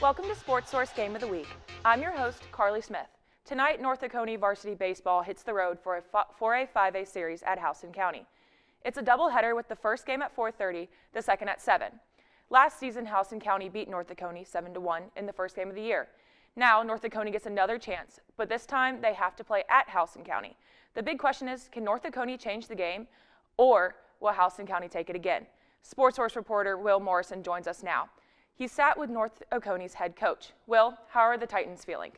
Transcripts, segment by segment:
Welcome to Sportsource Game of the Week. I'm your host, Carly Smith. Tonight, North Oconee varsity baseball hits the road for a 4A 5A series at Houston County. It's a doubleheader with the first game at 4:30, the second at 7. Last season, Houston County beat North Oconee 7-1 in the first game of the year. Now, North Oconee gets another chance, but this time they have to play at Houston County. The big question is, can North Oconee change the game, or will Houston County take it again? Sportsource reporter Will Morrison joins us now. He sat with North Oconee's head coach. Will, how are the Titans feeling?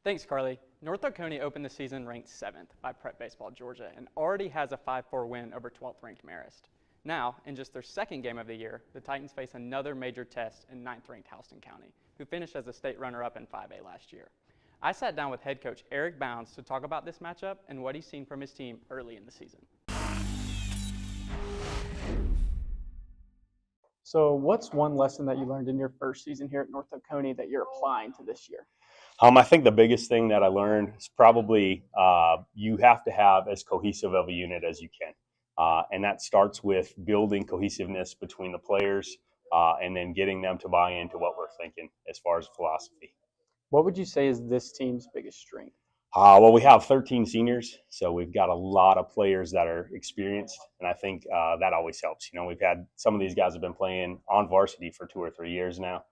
Thanks, Carly. North Oconee opened the season ranked 7th by Prep Baseball Georgia and already has a 5-4 win over 12th-ranked Marist. Now, in just their second game of the year, the Titans face another major test in 9th-ranked Houston County, who finished as a state runner-up in 5A last year. I sat down with head coach Eric Bounds to talk about this matchup and what he's seen from his team early in the season. So what's one lesson that you learned in your first season here at North Oconee that you're applying to this year? I think the biggest thing that I learned is probably you have to have as cohesive of a unit as you can. And that starts with building cohesiveness between the players and then getting them to buy into what we're thinking as far as philosophy. What would you say is this team's biggest strength? Well, we have 13 seniors, so we've got a lot of players that are experienced, and I think that always helps. You know, we've had some of these guys have been playing on varsity for 2 or 3 years now,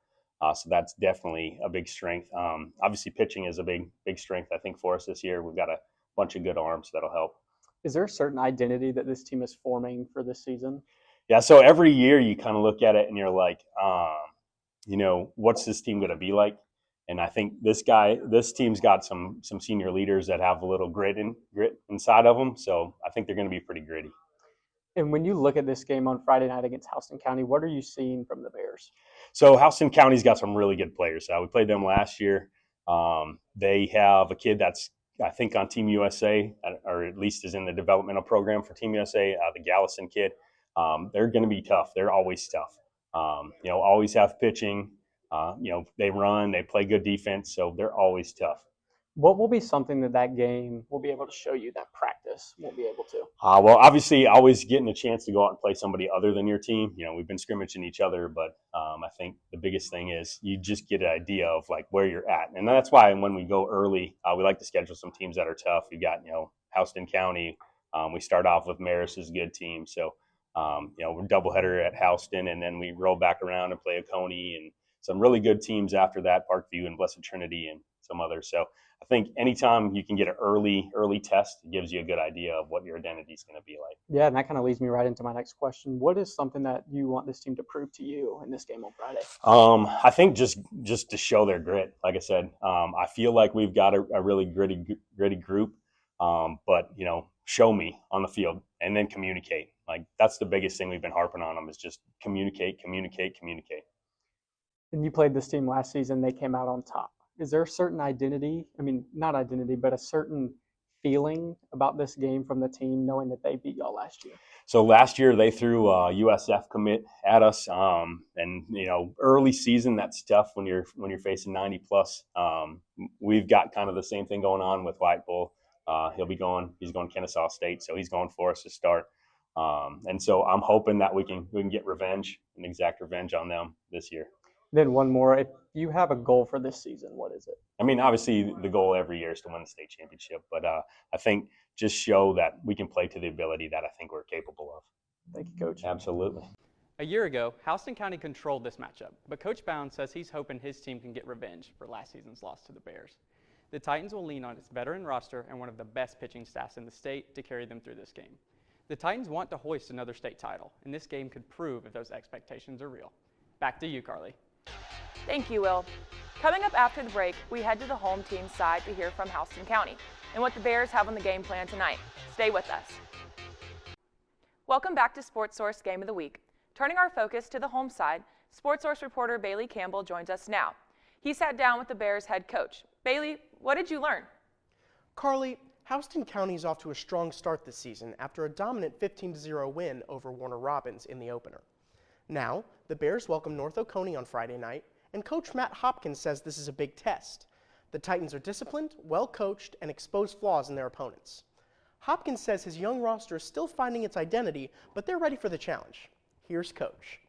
so that's definitely a big strength. Obviously, pitching is a big strength, I think, for us this year. We've got a bunch of good arms that'll help. Is there a certain identity that this team is forming for this season? Yeah, so every year you kind of look at it and you're like, what's this team going to be like? And I think this team's got some senior leaders that have a little grit inside of them. So I think they're going to be pretty gritty. And when you look at this game on Friday night against Houston County, what are you seeing from the Bears? So Houston County's got some really good players. We played them last year. They have a kid that's, I think, on Team USA, or at least is in the developmental program for Team USA, the Gallison kid. They're going to be tough. They're always tough. Always have pitching. They run, they play good defense, so they're always tough. What will be something that game will be able to show you that practice won't be able to? Well, obviously, always getting a chance to go out and play somebody other than your team. We've been scrimmaging each other, but I think the biggest thing is you just get an idea of like where you're at. And that's why when we go early, we like to schedule some teams that are tough. We've got, Houston County. We start off with Marist is a good team. So, we're doubleheader at Houston, and then we roll back around and play Oconee and some really good teams after that, Parkview and Blessed Trinity and some others. So I think anytime you can get an early test, it gives you a good idea of what your identity is going to be like. Yeah, and that kind of leads me right into my next question. What is something that you want this team to prove to you in this game on Friday? I think just to show their grit. Like I said, I feel like we've got a really gritty group, but, show me on the field and then communicate. Like that's the biggest thing we've been harping on them is just communicate. And you played this team last season. They came out on top. Is there a certain identity? I mean, not identity, but a certain feeling about this game from the team knowing that they beat y'all last year? So last year they threw a USF commit at us. And, early season, that's tough when you're facing 90 plus. We've got kind of the same thing going on with White Bull. He's going Kennesaw State, so he's going for us to start. And so I'm hoping that we can get revenge and exact revenge on them this year. Then one more. If you have a goal for this season, what is it? I mean, obviously the goal every year is to win the state championship, but I think just show that we can play to the ability that I think we're capable of. Thank you, Coach. Absolutely. A year ago, Houston County controlled this matchup, but Coach Bounds says he's hoping his team can get revenge for last season's loss to the Bears. The Titans will lean on its veteran roster and one of the best pitching staffs in the state to carry them through this game. The Titans want to hoist another state title, and this game could prove if those expectations are real. Back to you, Carly. Thank you, Will. Coming up after the break, we head to the home team's side to hear from Houston County and what the Bears have on the game plan tonight. Stay with us. Welcome back to Sportsource Game of the Week. Turning our focus to the home side, Sportsource reporter Bailey Campbell joins us now. He sat down with the Bears head coach. Bailey, what did you learn? Carly, Houston County is off to a strong start this season after a dominant 15-0 win over Warner Robins in the opener. Now, the Bears welcome North Oconee on Friday night, and Coach Matt Hopkins says this is a big test. The Titans are disciplined, well-coached, and expose flaws in their opponents. Hopkins says his young roster is still finding its identity, but they're ready for the challenge. Here's Coach.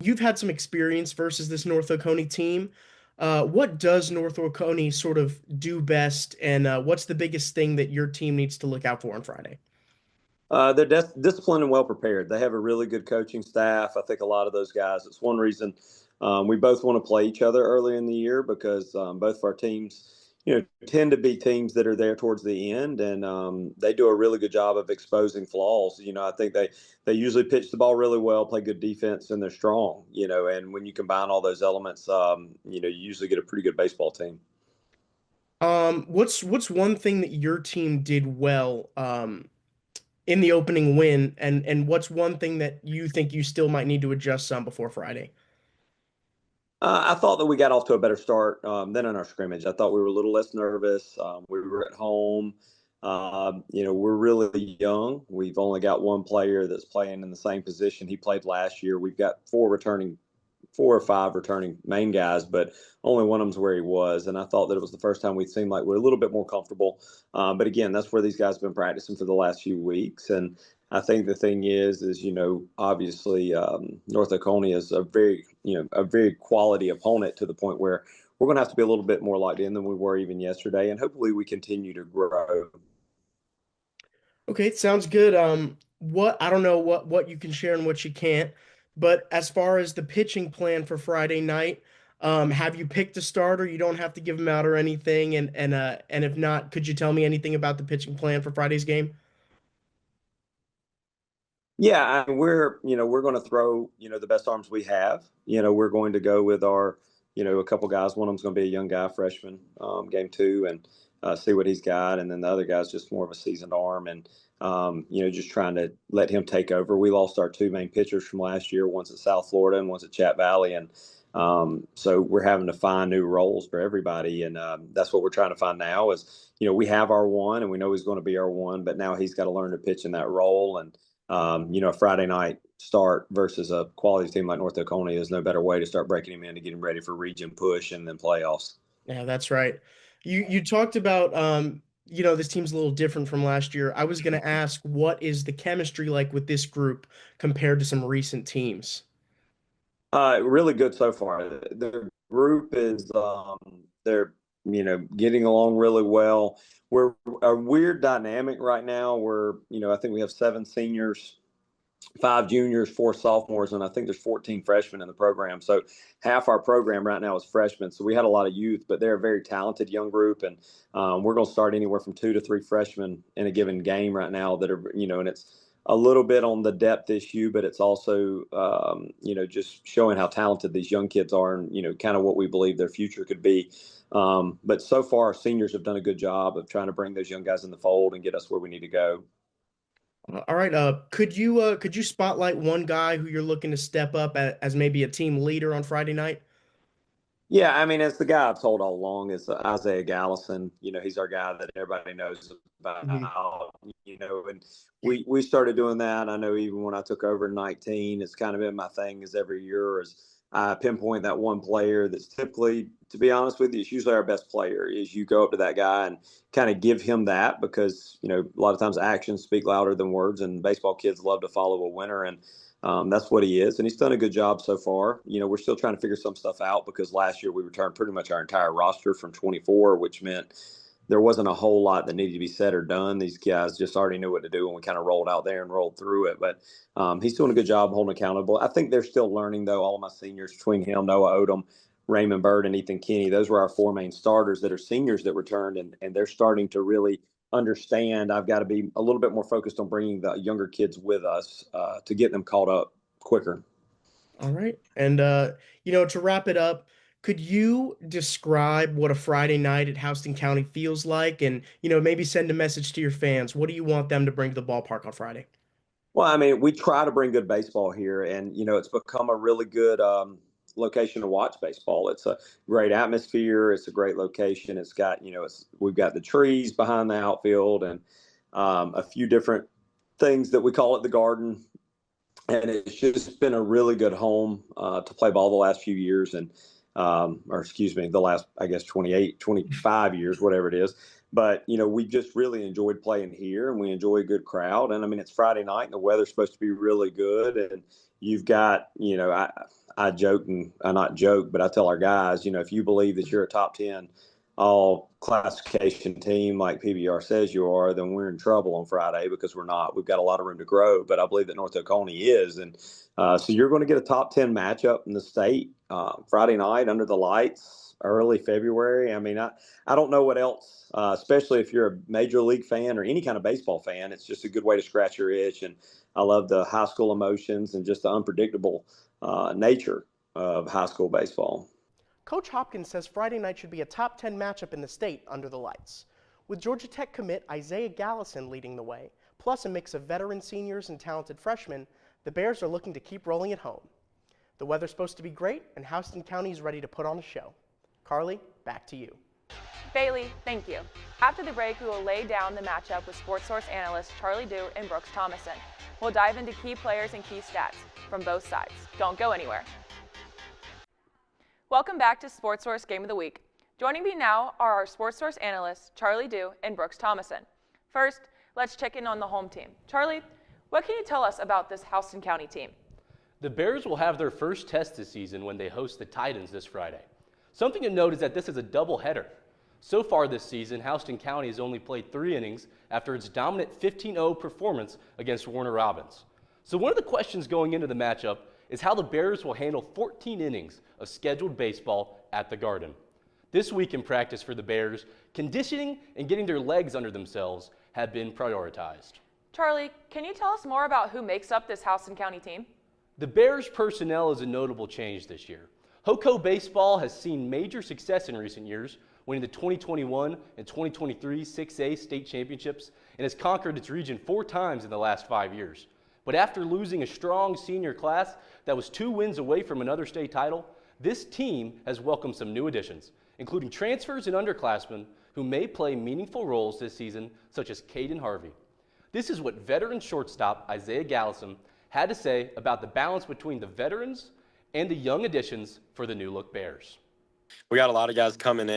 you've had some experience versus this North Oconee team. What does North Oconee sort of do best, and what's the biggest thing that your team needs to look out for on Friday? They're disciplined and well prepared. They have a really good coaching staff. I think a lot of those guys. It's one reason we both want to play each other early in the year because both of our teams, tend to be teams that are there towards the end, and they do a really good job of exposing flaws. I think they usually pitch the ball really well, play good defense, and they're strong. And when you combine all those elements, you usually get a pretty good baseball team. What's one thing that your team did well in the opening win, and what's one thing that you think you still might need to adjust some before Friday? I thought that we got off to a better start than in our scrimmage. I thought we were a little less nervous. We were at home. We're really young. We've only got one player that's playing in the same position he played last year. We've got four or five returning main guys, but only one of them's where he was. And I thought that it was the first time we'd seemed like we're a little bit more comfortable. But again, that's where these guys have been practicing for the last few weeks. And I think the thing is, obviously North Oconee is a very quality opponent to the point where we're going to have to be a little bit more locked in than we were even yesterday. And hopefully we continue to grow. Okay, sounds good. What I don't know what you can share and what you can't, but as far as the pitching plan for Friday night, have you picked a starter? You don't have to give them out or anything, and if not, could you tell me anything about the pitching plan for Friday's game? Yeah, we're going to throw, the best arms we have. We're going to go with our, a couple guys. One of them's going to be a young guy, freshman, game two, and see what he's got. And then the other guy's just more of a seasoned arm, and just trying to let him take over. We lost our two main pitchers from last year. One's at South Florida and one's at Chat Valley, and so we're having to find new roles for everybody, and that's what we're trying to find now. Is we have our one, and we know he's going to be our one, but now he's got to learn to pitch in that role. And a Friday night start versus a quality team like North Oconee is no better way to start breaking him in to get him ready for region push and then playoffs. Yeah, that's right. You talked about this team's a little different from last year. I was going to ask, what is the chemistry like with this group compared to some recent teams? Really good so far. The group is they're getting along really well. We're a weird dynamic right now where I think we have 7 seniors, 5 juniors, 4 sophomores, and I think there's 14 freshmen in the program. So half our program right now is freshmen. So we had a lot of youth, but they're a very talented young group, and we're going to start anywhere from 2 to 3 freshmen in a given game right now that are and it's a little bit on the depth issue, but it's also just showing how talented these young kids are, and kind of what we believe their future could be. But so far, our seniors have done a good job of trying to bring those young guys in the fold and get us where we need to go. All right. Could you spotlight one guy who you're looking to step up as maybe a team leader on Friday night? Yeah, I mean, it's the guy I've told all along is Isaiah Gallison. He's our guy that everybody knows Mhm. about, and we started doing that. I know even when I took over in 19, it's kind of been my thing is every year is I pinpoint that one player that's typically, to be honest with you, it's usually our best player is you go up to that guy and kind of give him that because, a lot of times actions speak louder than words, and baseball kids love to follow a winner. And that's what he is, and he's done a good job so far. We're still trying to figure some stuff out because last year we returned pretty much our entire roster from 24, which meant there wasn't a whole lot that needed to be said or done. These guys just already knew what to do, and we kind of rolled out there and rolled through it. But he's doing a good job holding accountable. I think they're still learning, though. All of my seniors, between him, Noah Odom, Raymond Bird, and Ethan Kinney, those were our 4 main starters that are seniors that returned, and they're starting to really understand I've got to be a little bit more focused on bringing the younger kids with us to get them caught up quicker. All right. And to wrap it up, could you describe what a Friday night at Houston County feels like and, maybe send a message to your fans? What do you want them to bring to the ballpark on Friday? Well, I mean, we try to bring good baseball here, and it's become a really good location to watch baseball. It's a great atmosphere. It's a great location. It's got we've got the trees behind the outfield and a few different things that we call it the Garden, and it's just been a really good home to play ball the last few years. And or excuse me, the last, I guess, 28, 25 years, whatever it is. But, we just really enjoyed playing here, and we enjoy a good crowd. And, I mean, it's Friday night, and the weather's supposed to be really good. And you've got, I joke, and I not joke, but I tell our guys, if you believe that you're a top 10 all classification team like PBR says you are, then we're in trouble on Friday, because we're not. We've got a lot of room to grow, but I believe that North Oconee is. And so you're going to get a top 10 matchup in the state Friday night under the lights, early February. I mean, I don't know what else, especially if you're a major league fan or any kind of baseball fan. It's just a good way to scratch your itch. And I love the high school emotions and just the unpredictable nature of high school baseball. Coach Hopkins says Friday night should be a top 10 matchup in the state under the lights, with Georgia Tech commit Isaiah Gallison leading the way, plus a mix of veteran seniors and talented freshmen. The Bears are looking to keep rolling at home. The weather's supposed to be great, and Houston County is ready to put on a show. Carly, back to you. Bailey, thank you. After the break, we will lay down the matchup with Sportsource analysts Charlie Dew and Brooks Thomason. We'll dive into key players and key stats from both sides. Don't go anywhere. Welcome back to Sportsource Game of the Week. Joining me now are our Sportsource analysts Charlie Dew and Brooks Thomason. First, let's check in on the home team. Charlie, what can you tell us about this Houston County team? The Bears will have their first test this season when they host the Titans this Friday. Something to note is that this is a doubleheader. So far this season, Houston County has only played 3 innings after its dominant 15-0 performance against Warner Robins. So one of the questions going into the matchup is how the Bears will handle 14 innings of scheduled baseball at the Garden. This week in practice for the Bears, conditioning and getting their legs under themselves have been prioritized. Charlie, can you tell us more about who makes up this Houston County team? The Bears personnel is a notable change this year. Hoco baseball has seen major success in recent years, winning the 2021 and 2023 6A state championships, and has conquered its region 4 times in the last 5 years. But after losing a strong senior class that was 2 wins away from another state title, this team has welcomed some new additions, including transfers and underclassmen who may play meaningful roles this season, such as Caden Harvey. This is what veteran shortstop Isaiah Gallison had to say about the balance between the veterans and the young additions for the new-look Bears. We got a lot of guys coming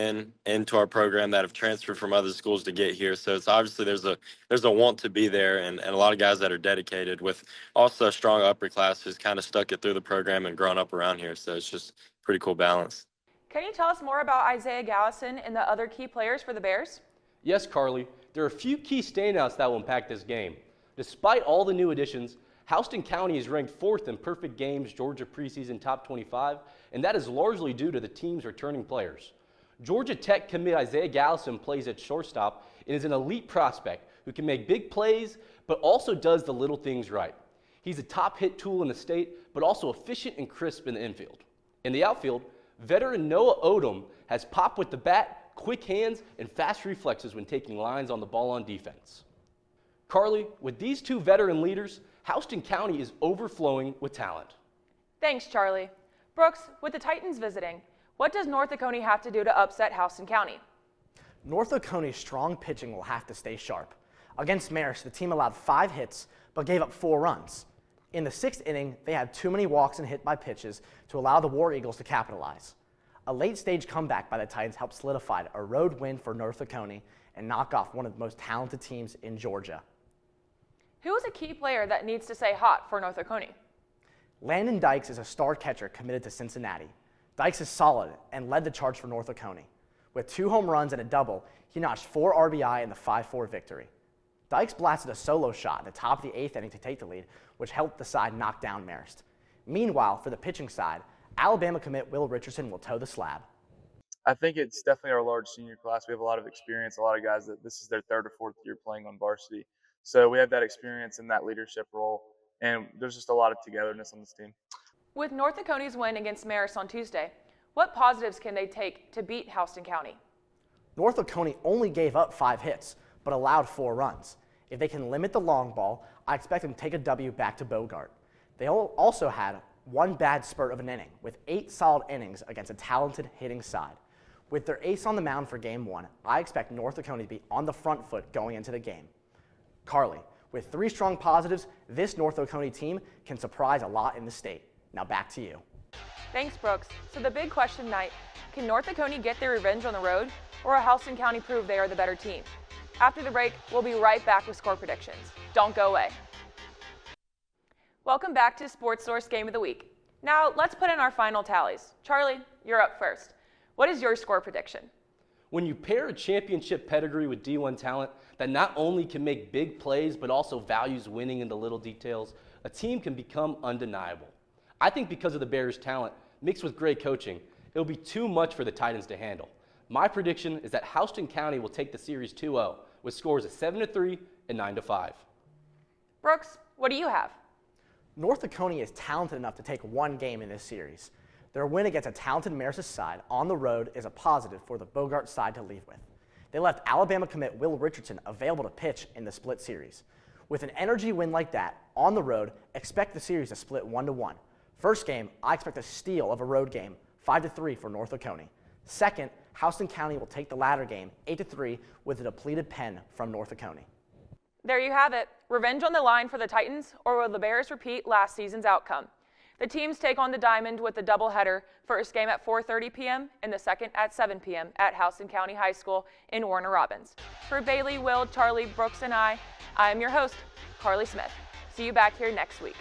into our program that have transferred from other schools to get here. So it's obviously there's a want to be there, and a lot of guys that are dedicated, with also a strong upper class who's kind of stuck it through the program and grown up around here. So it's just pretty cool balance. Can you tell us more about Isaiah Gallison and the other key players for the Bears? Yes, Carly, there are a few key standouts that will impact this game. Despite all the new additions, Houston County is ranked 4th in perfect games Georgia preseason top 25, and that is largely due to the team's returning players. Georgia Tech commit Isaiah Gallison plays at shortstop and is an elite prospect who can make big plays but also does the little things right. He's a top hit tool in the state, but also efficient and crisp in the infield. In the outfield, veteran Noah Odom has pop with the bat, quick hands, and fast reflexes when taking lines on the ball on defense. Carly, with these 2 veteran leaders, Houston County is overflowing with talent. Thanks, Charlie. Brooks, with the Titans visiting, what does North Oconee have to do to upset Houston County? North Oconee's strong pitching will have to stay sharp. Against Marist, the team allowed 5 hits but gave up 4 runs. In the 6th inning, they had too many walks and hit by pitches to allow the War Eagles to capitalize. A late-stage comeback by the Titans helped solidify a road win for North Oconee and knock off one of the most talented teams in Georgia. Who is a key player that needs to stay hot for North Oconee? Landon Dykes is a star catcher committed to Cincinnati. Dykes is solid and led the charge for North Oconee. With 2 home runs and a double, he notched 4 RBI in the 5-4 victory. Dykes blasted a solo shot at the top of the 8th inning to take the lead, which helped the side knock down Marist. Meanwhile, for the pitching side, Alabama commit Will Richardson will toe the slab. I think it's definitely our large senior class. We have a lot of experience, a lot of guys that this is their 3rd or 4th year playing on varsity. So we have that experience in that leadership role, and there's just a lot of togetherness on this team. With North Oconee's win against Marist on Tuesday, what positives can they take to beat Houston County? North Oconee only gave up 5 hits, but allowed 4 runs. If they can limit the long ball, I expect them to take a W back to Bogart. They also had 1 bad spurt of an inning, with 8 solid innings against a talented hitting side. With their ace on the mound for Game 1, I expect North Oconee to be on the front foot going into the game. Carly, with 3 strong positives, this North Oconee team can surprise a lot in the state. Now back to you. Thanks, Brooks. So the big question tonight, can North Oconee get their revenge on the road, or will Houston County prove they are the better team? After the break, we'll be right back with score predictions. Don't go away. Welcome back to Sportsource Game of the Week. Now, let's put in our final tallies. Charlie, you're up first. What is your score prediction? When you pair a championship pedigree with D1 talent that not only can make big plays but also values winning in the little details, a team can become undeniable. I think because of the Bears' talent, mixed with great coaching, it'll be too much for the Titans to handle. My prediction is that Houston County will take the series 2-0 with scores of 7-3 and 9-5. Brooks, what do you have? North Oconee is talented enough to take one game in this series. Their win against a talented Marist side on the road is a positive for the Bogart side to leave with. They left Alabama commit Will Richardson available to pitch in the split series. With an energy win like that, on the road, expect the series to split 1-1. First game, I expect a steal of a road game, 5-3 for North Oconee. Second, Houston County will take the latter game, 8-3, with a depleted pen from North Oconee. There you have it. Revenge on the line for the Titans, or will the Bears repeat last season's outcome? The teams take on the Diamond with a doubleheader, first game at 4:30 p.m. and the second at 7 p.m. at Houston County High School in Warner Robins. For Bailey, Will, Charlie, Brooks, and I am your host, Carly Smith. See you back here next week.